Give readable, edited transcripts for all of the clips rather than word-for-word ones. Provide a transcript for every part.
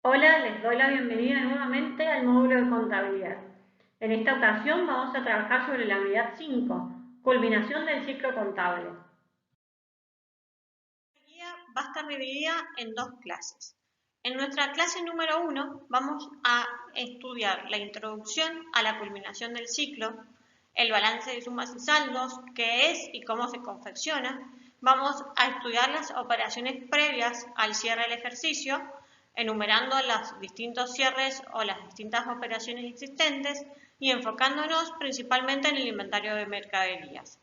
Hola, les doy la bienvenida nuevamente al módulo de contabilidad. En esta ocasión vamos a trabajar sobre la unidad 5, culminación del ciclo contable. La guía va a estar dividida en dos clases. En nuestra clase número 1 vamos a estudiar la introducción a la culminación del ciclo, el balance de sumas y saldos, qué es y cómo se confecciona. Vamos a estudiar las operaciones previas al cierre del ejercicio, enumerando los distintos cierres o las distintas operaciones existentes y enfocándonos principalmente en el inventario de mercaderías.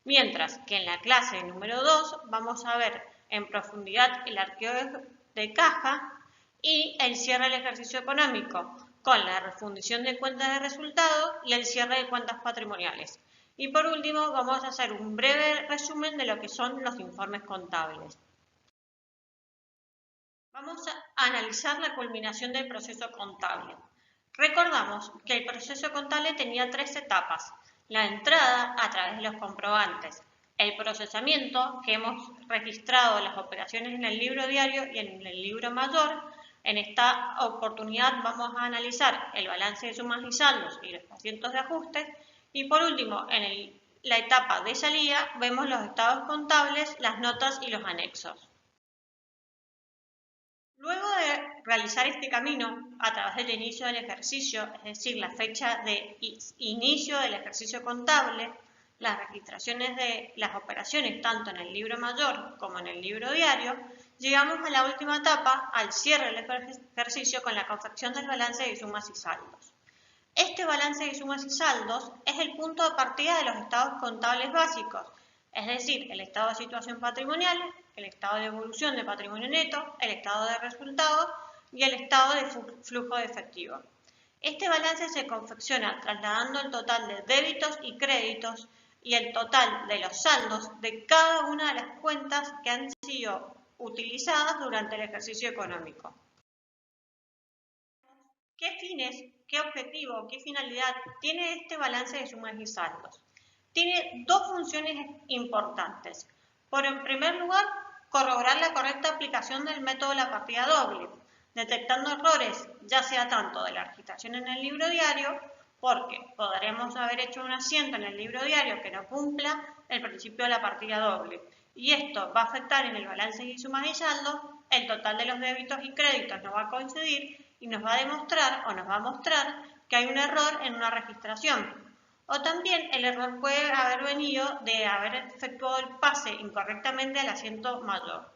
Mientras que en la clase número 2 vamos a ver en profundidad el arqueo de caja y el cierre del ejercicio económico, con la refundición de cuentas de resultados y el cierre de cuentas patrimoniales. Y por último vamos a hacer un breve resumen de lo que son los informes contables. Vamos a analizar la culminación del proceso contable. Recordamos que el proceso contable tenía tres etapas: la entrada a través de los comprobantes, el procesamiento, que hemos registrado las operaciones en el libro diario y en el libro mayor. En esta oportunidad vamos a analizar el balance de sumas y saldos y los asientos de ajustes. Y por último, en la etapa de salida, vemos los estados contables, las notas y los anexos. Luego de realizar este camino a través del inicio del ejercicio, es decir, la fecha de inicio del ejercicio contable, las registraciones de las operaciones tanto en el libro mayor como en el libro diario, llegamos a la última etapa, al cierre del ejercicio con la confección del balance de sumas y saldos. Este balance de sumas y saldos es el punto de partida de los estados contables básicos, es decir, el estado de situación patrimonial, el estado de evolución de patrimonio neto, el estado de resultados y el estado de flujo de efectivo. Este balance se confecciona trasladando el total de débitos y créditos y el total de los saldos de cada una de las cuentas que han sido utilizadas durante el ejercicio económico. ¿Qué fines, qué objetivo, qué finalidad tiene este balance de sumas y saldos? Tiene dos funciones importantes. En primer lugar, corroborar la correcta aplicación del método de la partida doble, detectando errores, ya sea tanto de la registración en el libro diario, porque podremos haber hecho un asiento en el libro diario que no cumpla el principio de la partida doble, y esto va a afectar en el balance de sumas y saldos, el total de los débitos y créditos no va a coincidir y nos va a demostrar o nos va a mostrar que hay un error en una registración. O también el error puede haber venido de haber efectuado el pase incorrectamente al asiento mayor.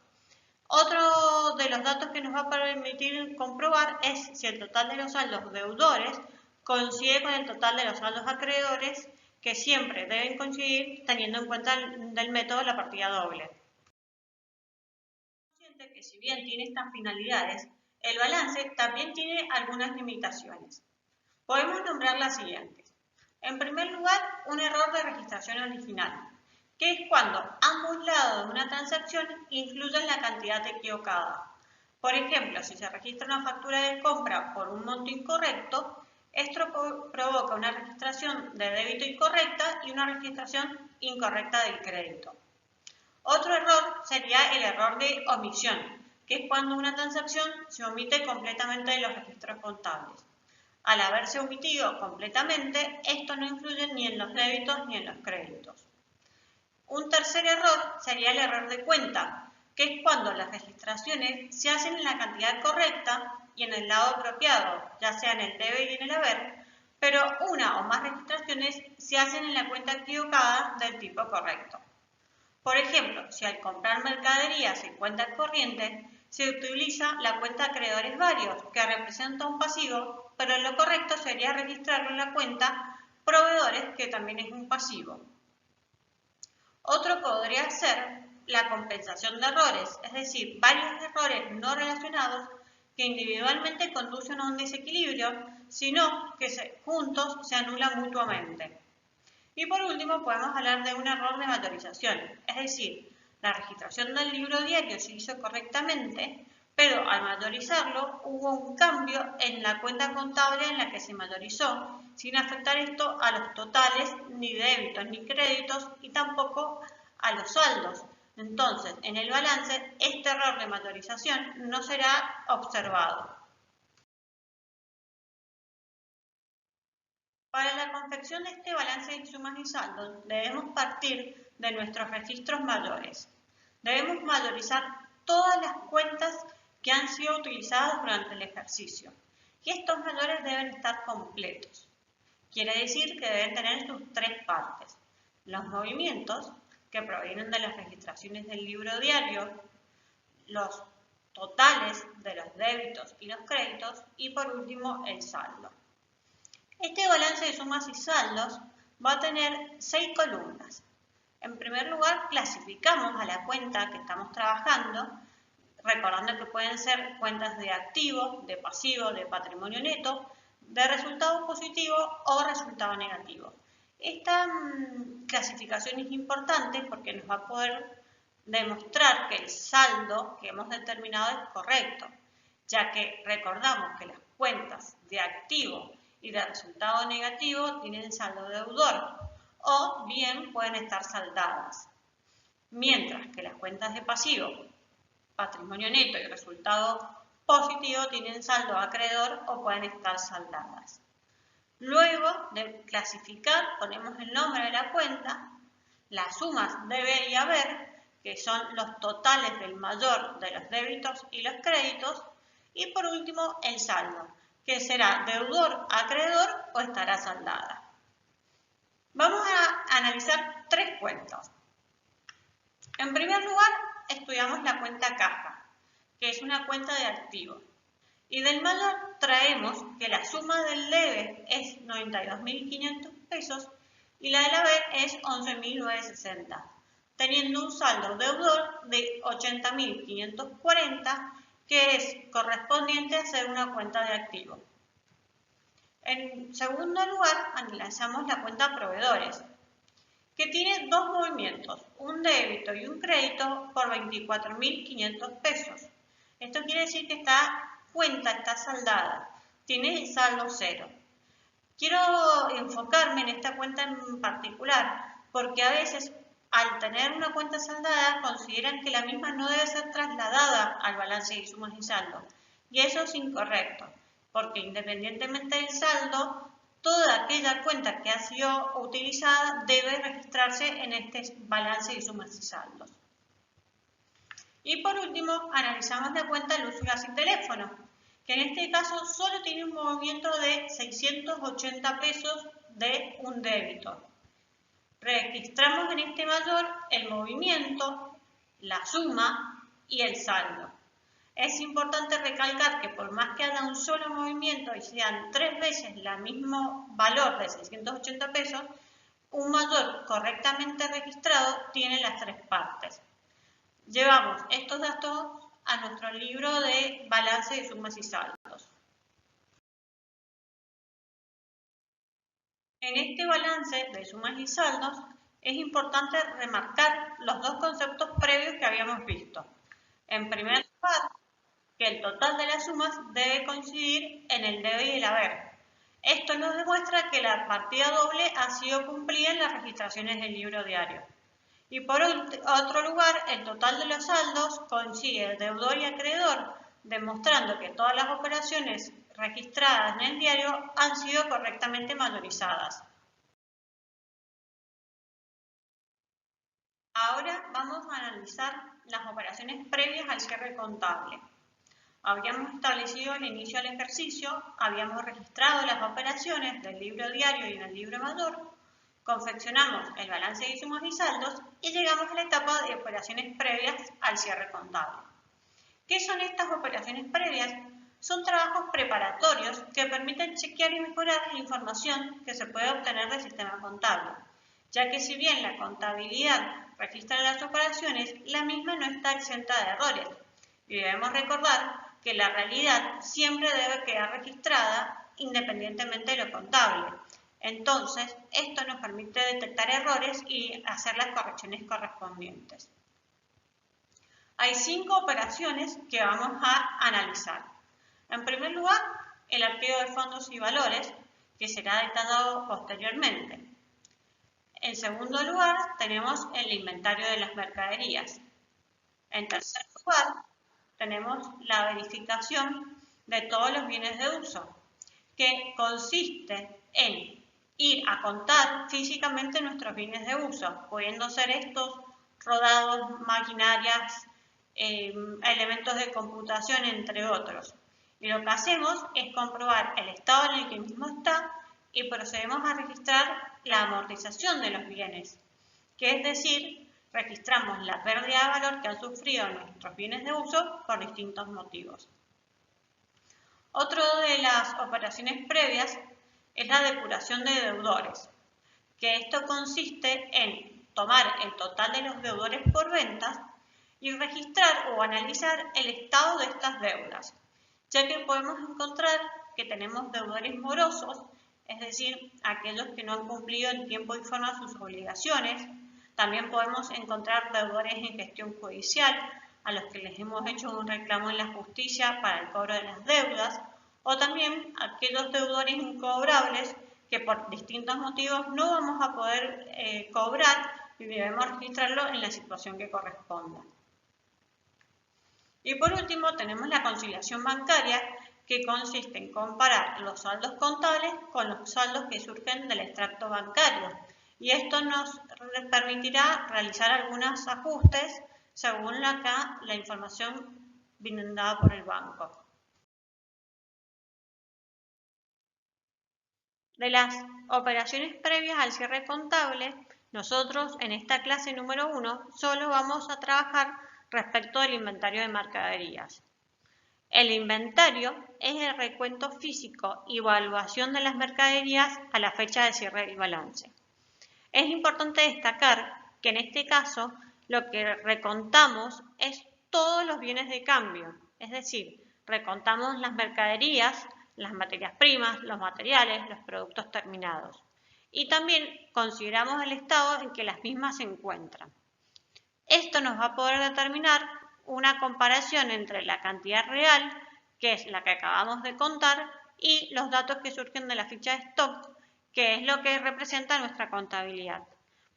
Otro de los datos que nos va a permitir comprobar es si el total de los saldos deudores coincide con el total de los saldos acreedores, que siempre deben coincidir teniendo en cuenta el método de la partida doble. Que si bien tiene estas finalidades, el balance también tiene algunas limitaciones. Podemos nombrar las siguientes. En primer lugar, un error de registración original, que es cuando ambos lados de una transacción incluyen la cantidad equivocada. Por ejemplo, si se registra una factura de compra por un monto incorrecto, esto provoca una registración de débito incorrecta y una registración incorrecta del crédito. Otro error sería el error de omisión, que es cuando una transacción se omite completamente de los registros contables. Al haberse omitido completamente, esto no influye ni en los débitos ni en los créditos. Un tercer error sería el error de cuenta, que es cuando las registraciones se hacen en la cantidad correcta y en el lado apropiado, ya sea en el debe y en el haber, pero una o más registraciones se hacen en la cuenta equivocada del tipo correcto. Por ejemplo, si al comprar mercaderías en cuentas corrientes se utiliza la cuenta acreedores varios, que representa un pasivo, pero lo correcto sería registrarlo en la cuenta proveedores, que también es un pasivo. Otro podría ser la compensación de errores, es decir, varios errores no relacionados que individualmente conducen a un desequilibrio, sino que juntos se anulan mutuamente. Y por último podemos hablar de un error de matorización, es decir, la registración del libro diario se hizo correctamente, pero al mayorizarlo hubo un cambio en la cuenta contable en la que se mayorizó, sin afectar esto a los totales, ni débitos ni créditos, y tampoco a los saldos. Entonces, en el balance, este error de matorización no será observado. Para la confección de este balance de sumas y saldos debemos partir de nuestros registros mayores. Debemos mayorizar todas las cuentas que han sido utilizadas durante el ejercicio y estos mayores deben estar completos. Quiere decir que deben tener sus tres partes: los movimientos, que provienen de las registraciones del libro diario, los totales de los débitos y los créditos y por último el saldo. Este balance de sumas y saldos va a tener 6 columnas. En primer lugar, clasificamos a la cuenta que estamos trabajando, recordando que pueden ser cuentas de activo, de pasivo, de patrimonio neto, de resultado positivo o resultado negativo. Esta clasificación es importante porque nos va a poder demostrar que el saldo que hemos determinado es correcto, ya que recordamos que las cuentas de activo y de resultado negativo tienen saldo deudor o bien pueden estar saldadas, mientras que las cuentas de pasivo, patrimonio neto y resultado positivo tienen saldo acreedor o pueden estar saldadas. Luego de clasificar, ponemos el nombre de la cuenta, las sumas debe y haber, que son los totales del mayor de los débitos y los créditos, y por último el saldo, que será deudor, acreedor o estará saldada. Vamos a analizar tres cuentas. En primer lugar, estudiamos la cuenta caja, que es una cuenta de activos. Y del mayor traemos que la suma del debe es 92.500 pesos y la del haber es 11.960, teniendo un saldo deudor de 80.540, que es correspondiente a ser una cuenta de activo. En segundo lugar, analizamos la cuenta proveedores, que tiene dos movimientos, un débito y un crédito por 24.500 pesos. Esto quiere decir que esta cuenta está saldada, tiene saldo cero. Quiero enfocarme en esta cuenta en particular porque a veces al tener una cuenta saldada consideran que la misma no debe ser trasladada al balance de sumas y saldos, y eso es incorrecto, porque independientemente del saldo, toda aquella cuenta que ha sido utilizada debe registrarse en este balance de sumas y saldos. Y por último, analizamos la cuenta luz, gas y teléfono, que en este caso solo tiene un movimiento de 680 pesos de un débito. Registramos en este mayor el movimiento, la suma y el saldo. Es importante recalcar que por más que haya un solo movimiento y sean 3 veces el mismo valor de 680 pesos, un mayor correctamente registrado tiene las tres partes. Llevamos estos datos a nuestro libro de balance de sumas y saldos. En este balance de sumas y saldos es importante remarcar los dos conceptos previos que habíamos visto. En primer lugar, que el total de las sumas debe coincidir en el debe y el haber. Esto nos demuestra que la partida doble ha sido cumplida en las registraciones del libro diario. Y por otro lugar, el total de los saldos coincide deudor y acreedor, demostrando que todas las operaciones registradas en el diario han sido correctamente mayorizadas. Ahora vamos a analizar las operaciones previas al cierre contable. Habíamos establecido el inicio del ejercicio, habíamos registrado las operaciones del libro diario y en el libro mayor, confeccionamos el balance de sumas y saldos y llegamos a la etapa de operaciones previas al cierre contable. ¿Qué son estas operaciones previas? Son trabajos preparatorios que permiten chequear y mejorar la información que se puede obtener del sistema contable, ya que si bien la contabilidad registra las operaciones, la misma no está exenta de errores. Y debemos recordar que la realidad siempre debe quedar registrada independientemente de lo contable. Entonces, esto nos permite detectar errores y hacer las correcciones correspondientes. Hay 5 operaciones que vamos a analizar. En primer lugar, el archivo de fondos y valores, que será detallado posteriormente. En segundo lugar, tenemos el inventario de las mercaderías. En tercer lugar, tenemos la verificación de todos los bienes de uso, que consiste en ir a contar físicamente nuestros bienes de uso, pudiendo ser estos rodados, maquinarias, elementos de computación, entre otros. Y lo que hacemos es comprobar el estado en el que mismo está y procedemos a registrar la amortización de los bienes, que es decir, registramos la pérdida de valor que han sufrido nuestros bienes de uso por distintos motivos. Otro de las operaciones previas es la depuración de deudores, que esto consiste en tomar el total de los deudores por ventas y registrar o analizar el estado de estas deudas, ya que podemos encontrar que tenemos deudores morosos, es decir, aquellos que no han cumplido en tiempo y forma sus obligaciones. También podemos encontrar deudores en gestión judicial, a los que les hemos hecho un reclamo en la justicia para el cobro de las deudas, o también aquellos deudores incobrables que por distintos motivos no vamos a poder cobrar y debemos registrarlo en la situación que corresponda. Y por último tenemos la conciliación bancaria, que consiste en comparar los saldos contables con los saldos que surgen del extracto bancario. Y esto nos permitirá realizar algunos ajustes según la información brindada por el banco. De las operaciones previas al cierre contable, nosotros en esta clase número 1 solo vamos a trabajar respecto del inventario de mercaderías. El inventario es el recuento físico y evaluación de las mercaderías a la fecha de cierre del balance. Es importante destacar que en este caso lo que recontamos es todos los bienes de cambio, es decir, recontamos las mercaderías, las materias primas, los materiales, los productos terminados. Y también consideramos el estado en que las mismas se encuentran. Esto nos va a poder determinar una comparación entre la cantidad real, que es la que acabamos de contar, y los datos que surgen de la ficha de stock, que es lo que representa nuestra contabilidad.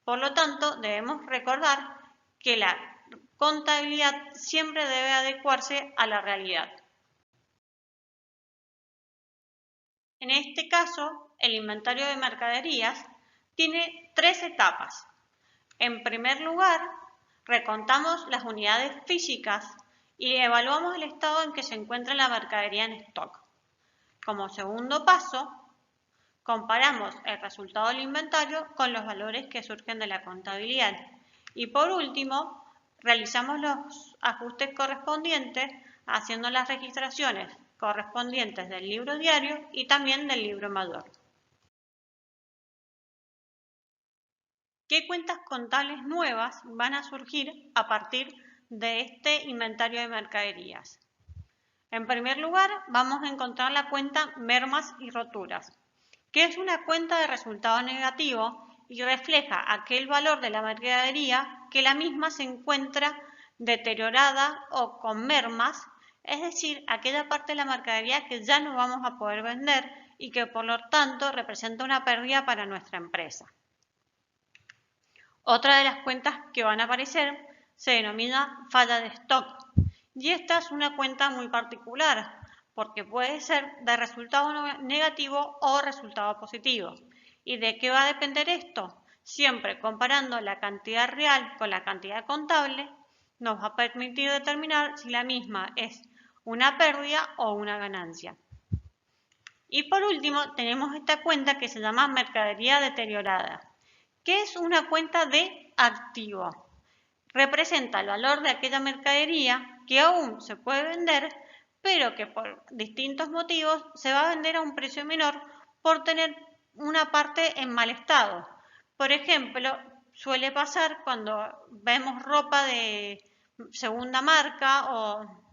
Por lo tanto, debemos recordar que la contabilidad siempre debe adecuarse a la realidad. En este caso, el inventario de mercaderías tiene 3 etapas. En primer lugar, recontamos las unidades físicas y evaluamos el estado en que se encuentra la mercadería en stock. Como segundo paso, comparamos el resultado del inventario con los valores que surgen de la contabilidad. Y por último, realizamos los ajustes correspondientes haciendo las registraciones correspondientes del libro diario y también del libro mayor. ¿Qué cuentas contables nuevas van a surgir a partir de este inventario de mercaderías? En primer lugar, vamos a encontrar la cuenta mermas y roturas, que es una cuenta de resultado negativo y refleja aquel valor de la mercadería que la misma se encuentra deteriorada o con mermas, es decir, aquella parte de la mercadería que ya no vamos a poder vender y que por lo tanto representa una pérdida para nuestra empresa. Otra de las cuentas que van a aparecer se denomina falla de stock y esta es una cuenta muy particular porque puede ser de resultado negativo o resultado positivo. ¿Y de qué va a depender esto? Siempre comparando la cantidad real con la cantidad contable nos va a permitir determinar si la misma es una pérdida o una ganancia. Y por último tenemos esta cuenta que se llama mercadería deteriorada, que es una cuenta de activo. Representa el valor de aquella mercadería que aún se puede vender, pero que por distintos motivos se va a vender a un precio menor por tener una parte en mal estado. Por ejemplo, suele pasar cuando vemos ropa de segunda marca o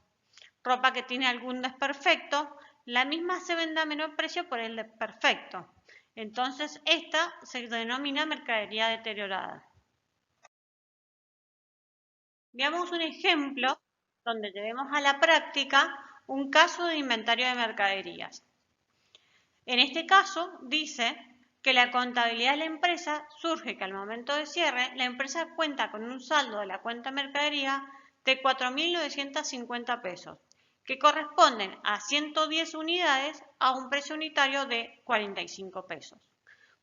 ropa que tiene algún desperfecto, la misma se vende a menor precio por el desperfecto. Entonces, esta se denomina mercadería deteriorada. Veamos un ejemplo donde llevemos a la práctica un caso de inventario de mercaderías. En este caso, dice que la contabilidad de la empresa surge que al momento de cierre, la empresa cuenta con un saldo de la cuenta mercadería de 4.950 pesos, que corresponden a 110 unidades a un precio unitario de 45 pesos.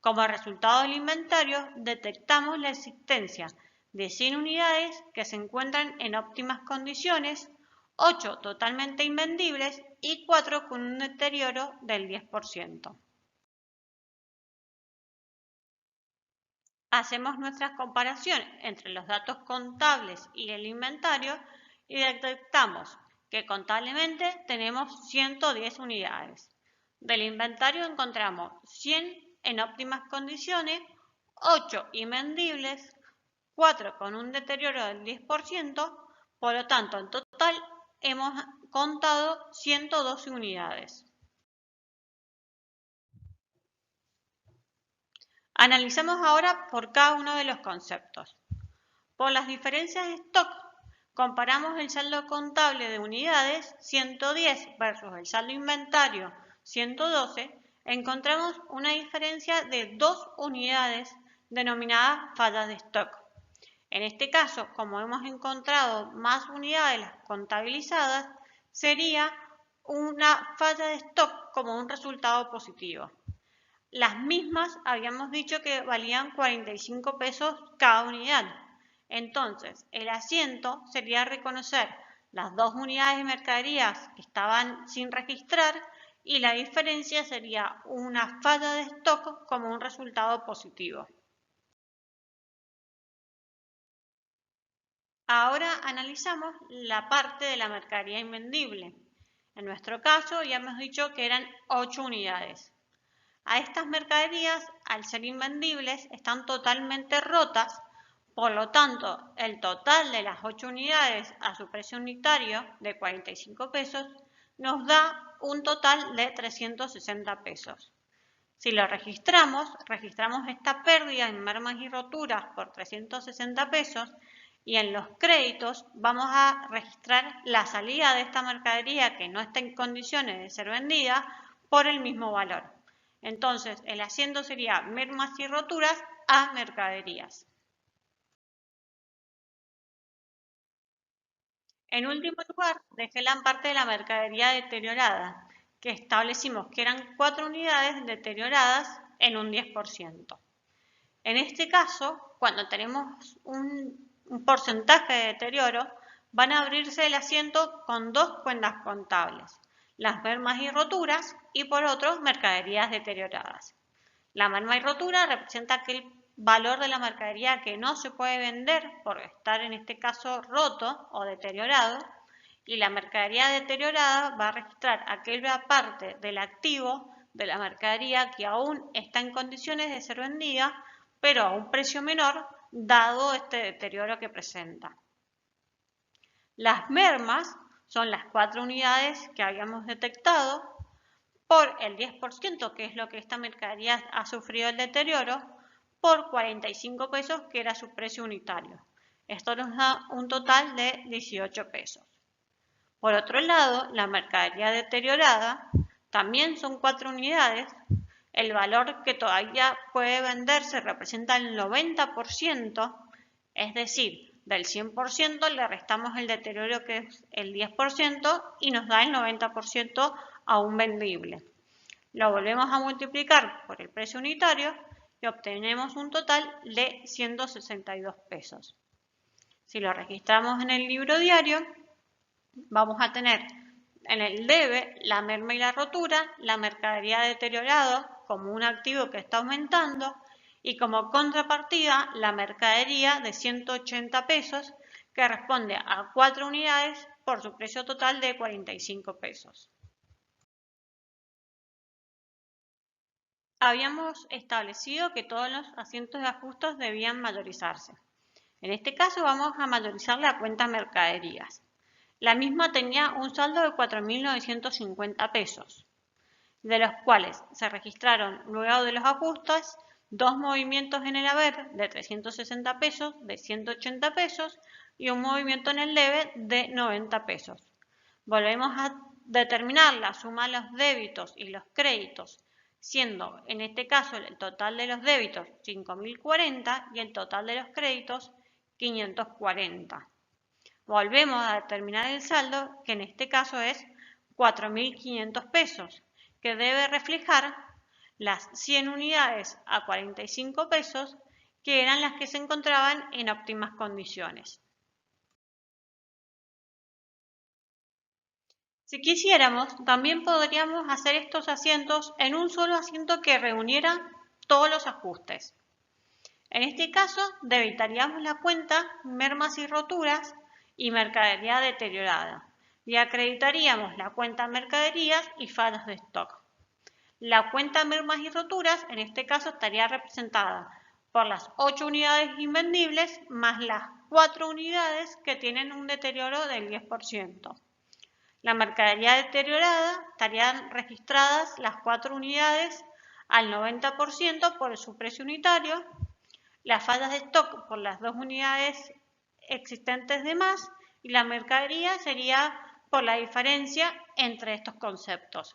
Como resultado del inventario, detectamos la existencia de 100 unidades que se encuentran en óptimas condiciones, 8 totalmente invendibles y 4 con un deterioro del 10%. Hacemos nuestras comparaciones entre los datos contables y el inventario y detectamos que contablemente tenemos 110 unidades. Del inventario encontramos 100 en óptimas condiciones, 8 invendibles, 4 con un deterioro del 10%, por lo tanto en total hemos contado 112 unidades. Analizamos ahora por cada uno de los conceptos. Por las diferencias de stock, comparamos el saldo contable de unidades 110 versus el saldo inventario 112, encontramos una diferencia de 2 unidades denominadas fallas de stock. En este caso, como hemos encontrado más unidades contabilizadas, sería una falla de stock como un resultado positivo. Las mismas habíamos dicho que valían 45 pesos cada unidad. Entonces, el asiento sería reconocer las 2 unidades de mercaderías que estaban sin registrar y la diferencia sería una falla de stock como un resultado positivo. Ahora analizamos la parte de la mercadería invendible. En nuestro caso ya hemos dicho que eran 8 unidades. A estas mercaderías, al ser invendibles, están totalmente rotas, por lo tanto, el total de las 8 unidades a su precio unitario de 45 pesos nos da un total de 360 pesos. Si lo registramos esta pérdida en mermas y roturas por 360 pesos y en los créditos vamos a registrar la salida de esta mercadería que no está en condiciones de ser vendida por el mismo valor. Entonces, el asiento sería mermas y roturas a mercaderías. En último lugar, dejé la parte de la mercadería deteriorada, que establecimos que eran 4 unidades deterioradas en un 10%. En este caso, cuando tenemos un porcentaje de deterioro, van a abrirse el asiento con 2 cuentas contables, las mermas y roturas y por otro, mercaderías deterioradas. La merma y rotura representa aquel valor de la mercadería que no se puede vender por estar en este caso roto o deteriorado, y la mercadería deteriorada va a registrar aquella parte del activo de la mercadería que aún está en condiciones de ser vendida, pero a un precio menor dado este deterioro que presenta. Las mermas son las 4 unidades que habíamos detectado por el 10%, que es lo que esta mercadería ha sufrido el deterioro, por 45 pesos, que era su precio unitario. Esto nos da un total de 18 pesos. Por otro lado, la mercadería deteriorada también son 4 unidades. El valor que todavía puede venderse representa el 90%, es decir, del 100% le restamos el deterioro que es el 10% y nos da el 90% aún vendible. Lo volvemos a multiplicar por el precio unitario y obtenemos un total de 162 pesos. Si lo registramos en el libro diario, vamos a tener en el debe la merma y la rotura, la mercadería deteriorada como un activo que está aumentando y como contrapartida la mercadería de 180 pesos que responde a 4 unidades por su precio total de 45 pesos. Habíamos establecido que todos los asientos de ajustes debían mayorizarse. En este caso vamos a mayorizar la cuenta mercaderías. La misma tenía un saldo de 4.950 pesos, de los cuales se registraron luego de los ajustes 2 movimientos en el haber de 360 pesos, de 180 pesos y un movimiento en el debe de 90 pesos. Volvemos a determinar la suma de los débitos y los créditos, siendo en este caso el total de los débitos 5.040 y el total de los créditos 540. Volvemos a determinar el saldo, que en este caso es 4.500 pesos, que debe reflejar las 100 unidades a 45 pesos, que eran las que se encontraban en óptimas condiciones. Si quisiéramos, también podríamos hacer estos asientos en un solo asiento que reuniera todos los ajustes. En este caso, debitaríamos la cuenta mermas y roturas y mercadería deteriorada y acreditaríamos la cuenta mercaderías y fallas de stock. La cuenta mermas y roturas, en este caso, estaría representada por las 8 unidades invendibles más las 4 unidades que tienen un deterioro del 10%. La mercadería deteriorada estarían registradas las 4 unidades al 90% por su precio unitario, las fallas de stock por las 2 unidades existentes de más y la mercadería sería por la diferencia entre estos conceptos.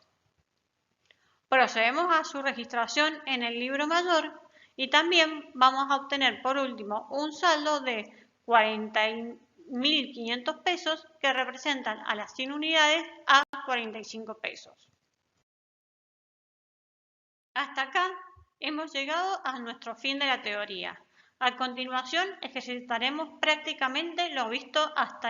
Procedemos a su registración en el libro mayor y también vamos a obtener por último un saldo de 40.500 pesos que representan a las 100 unidades a 45 pesos. Hasta acá hemos llegado a nuestro fin de la teoría. A continuación ejercitaremos prácticamente lo visto hasta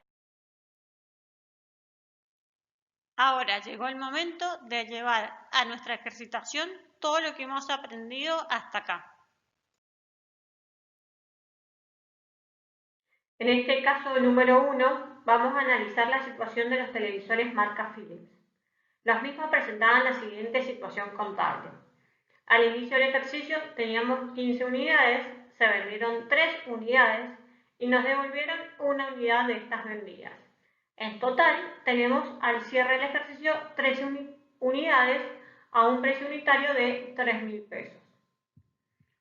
ahora. Llegó el momento de llevar a nuestra ejercitación todo lo que hemos aprendido hasta acá. En este caso número 1 vamos a analizar la situación de los televisores marca Philips. Los mismos presentaban la siguiente situación contable. Al inicio del ejercicio teníamos 15 unidades, se vendieron 3 unidades y nos devolvieron una unidad de estas vendidas. En total tenemos al cierre del ejercicio 13 unidades a un precio unitario de 3.000 pesos.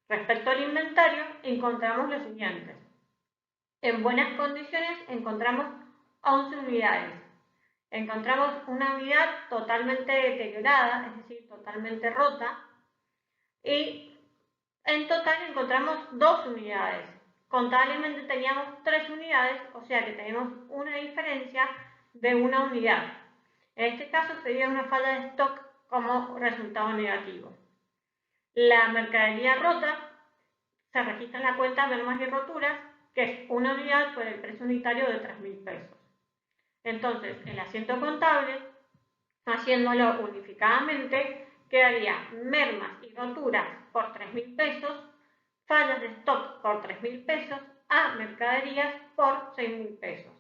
Respecto al inventario encontramos los siguientes. En buenas condiciones encontramos 11 unidades. Encontramos una unidad totalmente deteriorada, es decir, totalmente rota, y en total encontramos 2 unidades. Contablemente teníamos 3 unidades, o sea que tenemos una diferencia de una unidad. En este caso sería una falta de stock como resultado negativo. La mercadería rota se registra en la cuenta mermas y roturas, que es una unidad por el precio unitario de 3.000 pesos. Entonces, el asiento contable, haciéndolo unificadamente, quedaría mermas y roturas por 3.000 pesos, fallas de stock por 3.000 pesos, a mercaderías por 6.000 pesos.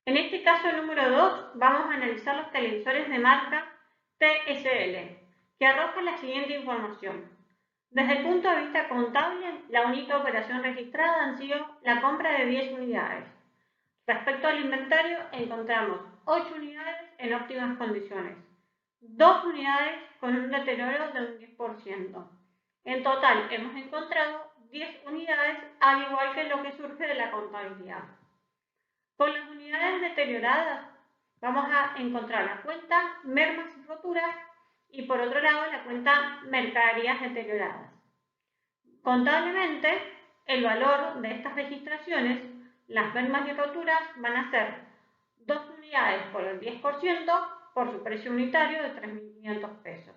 En este caso número 2 vamos a analizar los televisores de marca TSL, que arrojan la siguiente información. Desde el punto de vista contable, la única operación registrada han sido la compra de 10 unidades. Respecto al inventario, encontramos 8 unidades en óptimas condiciones, 2 unidades con un deterioro de un 10%. En total hemos encontrado 10 unidades, al igual que lo que surge de la contabilidad. Con las unidades deterioradas vamos a encontrar la cuenta mermas y roturas y por otro lado la cuenta mercaderías deterioradas. Contablemente, el valor de estas registraciones, las mermas y roturas, van a ser 2 unidades por el 10% por su precio unitario de 3.500 pesos.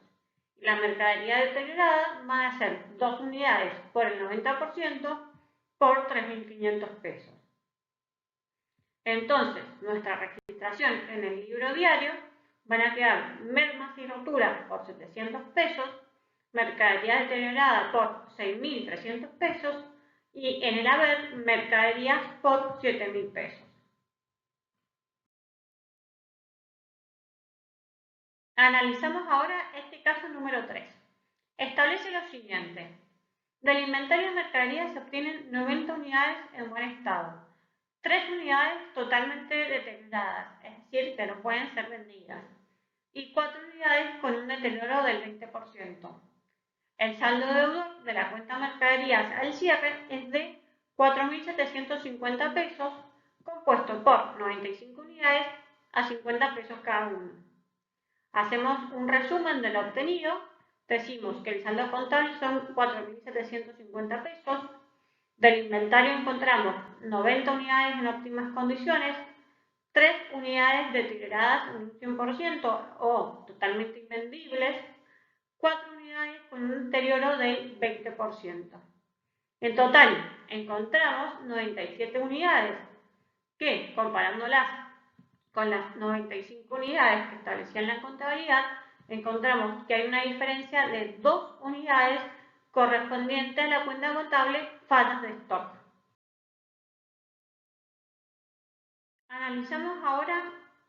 Y la mercadería deteriorada van a ser 2 unidades por el 90% por 3.500 pesos. Entonces, nuestra registración en el libro diario van a quedar mermas y roturas por 700 pesos, mercadería deteriorada por 6.300 pesos y en el haber mercaderías por 7.000 pesos. Analizamos ahora este caso número 3. Establece lo siguiente. Del inventario de mercaderías se obtienen 90 unidades en buen estado, 3 unidades totalmente deterioradas, es decir, que no pueden ser vendidas, y 4 unidades con un deterioro del 20%. El saldo deudor de la cuenta mercaderías al cierre es de 4.750 pesos, compuesto por 95 unidades a 50 pesos cada una. Hacemos un resumen de lo obtenido. Decimos que el saldo contable son 4.750 pesos. Del inventario encontramos 90 unidades en óptimas condiciones, 3 unidades deterioradas en un 100% o totalmente invendibles, 4 unidades con un deterioro del 20%. En total, encontramos 97 unidades que, comparándolas con las 95 unidades que establecían la contabilidad, encontramos que hay una diferencia de 2 unidades correspondiente a la cuenta contable fallas de stock. Analizamos ahora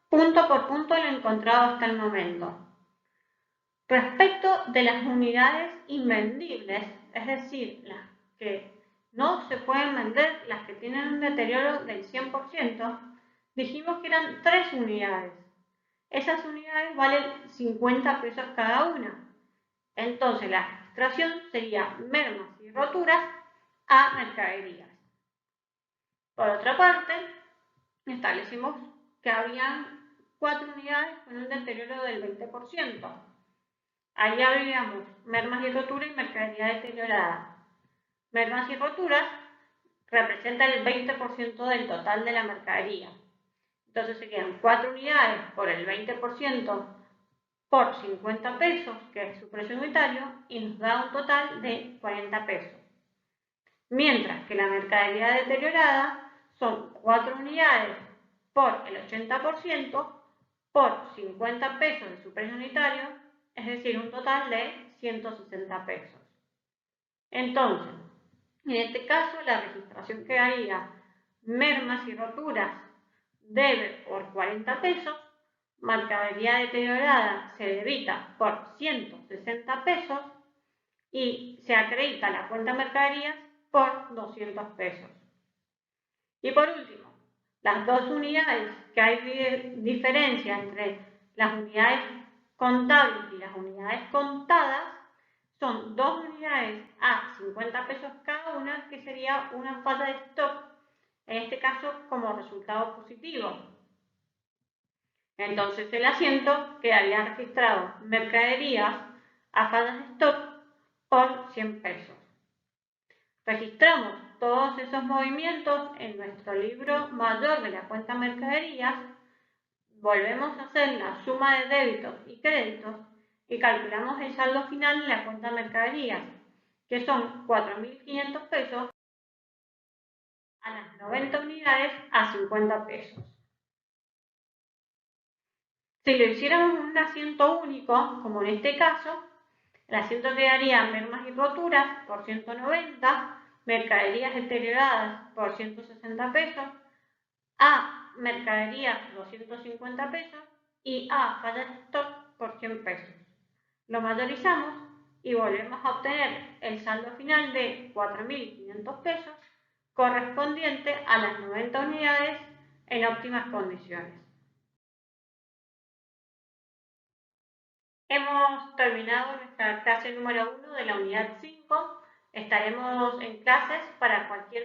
punto por punto lo encontrado hasta el momento. Respecto de las unidades invendibles, es decir, las que no se pueden vender, las que tienen un deterioro del 100%, dijimos que eran 3 unidades. Esas unidades valen 50 pesos cada una. Entonces la registración sería mermas y roturas a mercaderías. Por otra parte, establecimos que habían 4 unidades con un deterioro del 20%. Ahí habríamos mermas y roturas y mercadería deteriorada. Mermas y roturas representan el 20% del total de la mercadería. Entonces serían 4 unidades por el 20% por 50 pesos, que es su precio unitario, y nos da un total de 40 pesos. Mientras que la mercadería deteriorada son 4 unidades por el 80% por 50 pesos de su precio unitario, es decir, un total de 160 pesos. Entonces, en este caso, la registración quedaría mermas y roturas debe por 40 pesos, mercadería deteriorada se debita por 160 pesos y se acredita la cuenta mercaderías por 200 pesos. Y por último, las 2 unidades que hay diferencia entre las unidades contables y las unidades contadas son 2 unidades a 50 pesos cada una, que sería una falta de stock, en este caso como resultado positivo. Entonces el asiento quedaría registrado mercaderías a faltas de stock por 100 pesos. Registramos todos esos movimientos en nuestro libro mayor de la cuenta mercaderías, volvemos a hacer la suma de débitos y créditos y calculamos el saldo final de la cuenta mercaderías, que son 4.500 pesos a las 90 unidades a 50 pesos. Si lo hiciéramos en un asiento único, como en este caso, el asiento quedaría mermas y roturas por 190, mercaderías deterioradas por 160 pesos, a mercaderías 250 pesos y a fallas de stock por 100 pesos. Lo mayorizamos y volvemos a obtener el saldo final de 4.500 pesos correspondiente a las 90 unidades en óptimas condiciones. Hemos terminado nuestra clase número 1 de la unidad 5. Estaremos en clases para cualquier